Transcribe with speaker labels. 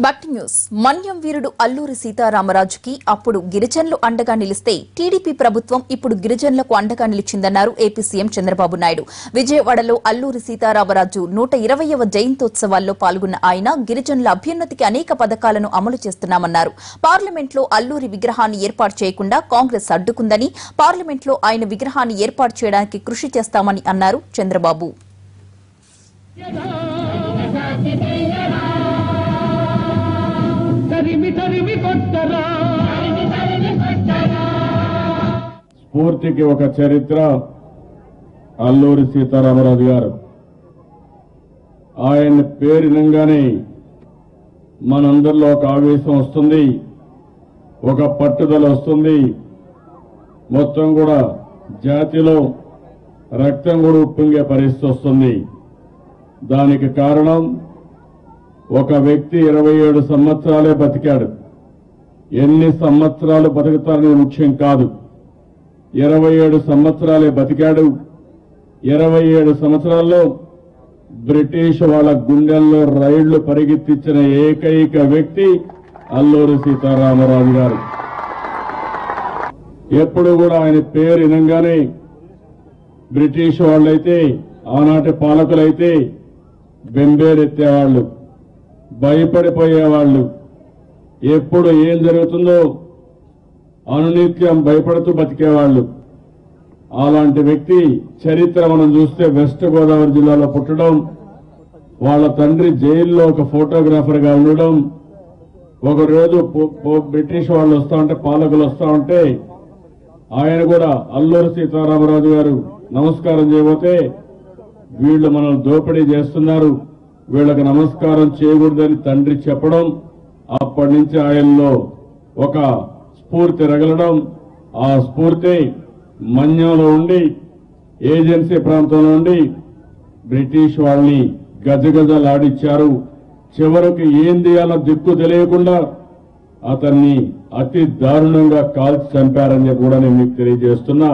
Speaker 1: Back to news. మన్యం వీరుడు అల్లూరి సీతారామరాజుకి అప్పుడు గిరిజనులు అండగా నిలిస్తే టీడీపీ ప్రభుత్వం ఇప్పుడు గిరిజనులకు అండగా నిలిచిందన్నారు ఏపీ సీఎం చంద్రబాబు నాయుడు. విజయవాడలో అల్లూరి సీతారామరాజు 120వ జయంతోత్సవాల్లో పాల్గొన్న ఆయన గిరిజనుల అభ్యున్నతికి అనేక పథకాలను అమలు చేస్తున్నామన్నారు. పార్లమెంట్లో అల్లూరి విగ్రహాన్ని ఏర్పాటు చేయకుండా కాంగ్రెస్ అడ్డుకుందని, పార్లమెంట్లో ఆయన విగ్రహాన్ని ఏర్పాటు చేయడానికి కృషి చేస్తామని అన్నారు చంద్రబాబు.
Speaker 2: స్ఫూర్తికి ఒక చరిత్ర అల్లూరి సీతారామరాజు గారు. ఆయన పేరు వినగానే మనందరిలో ఒక ఆవేశం వస్తుంది, ఒక పట్టుదల వస్తుంది. మొత్తం కూడా జాతిలో రక్తం కూడా ఉప్పొంగే పరిస్థితి వస్తుంది. దానికి కారణం ఒక వ్యక్తి 27 సంవత్సరాలే బతికాడు. ఎన్ని సంవత్సరాలు బతుకుతారనేది ముఖ్యం కాదు. 27 సంవత్సరాలే బతికాడు. 27 సంవత్సరాల్లో బ్రిటిష్ వాళ్ళ గుండెల్లో రైళ్లు పరిగెత్తించిన ఏకైక వ్యక్తి అల్లూరి సీతారామరాజు గారు. ఎప్పుడు కూడా ఆయన పేరు వినంగానే బ్రిటిష్ వాళ్ళైతే, ఆనాటి పాలకులైతే బెంబేరెత్తేవాళ్లు, భయపడిపోయేవాళ్లు. ఎప్పుడు ఏం జరుగుతుందో అనునిత్యం భయపడుతూ బతికేవాళ్లు. అలాంటి వ్యక్తి చరిత్ర మనం చూస్తే వెస్ట్ గోదావరి జిల్లాలో పుట్టడం, వాళ్ళ తండ్రి జైల్లో ఒక ఫోటోగ్రాఫర్ గా ఉండడం, ఒకరోజు బ్రిటిష్ వాళ్ళు వస్తా ఉంటే, పాలకులు వస్తా ఉంటే ఆయన కూడా అల్లూరి సీతారామరాజు గారు నమస్కారం చేయబోతే వీళ్లు మనల్ని దోపిడీ చేస్తున్నారు, వీళ్ళకి నమస్కారం చేయకూడదని తండ్రి చెప్పడం, అప్పటి నుంచి ఆయనలో ఒక స్ఫూర్తి రగలడం. ఆ స్ఫూర్తి మన్యంలో ఉండి, ఏజెన్సీ ప్రాంతంలో ఉండి బ్రిటిష్ వాళ్ళని గజగజలాడిచ్చారు. చివరికి ఏం చేయాలో దిక్కు తెలియకుండా అతన్ని అతి దారుణంగా కాల్చి చంపారని కూడా నేను మీకు తెలియజేస్తున్నా.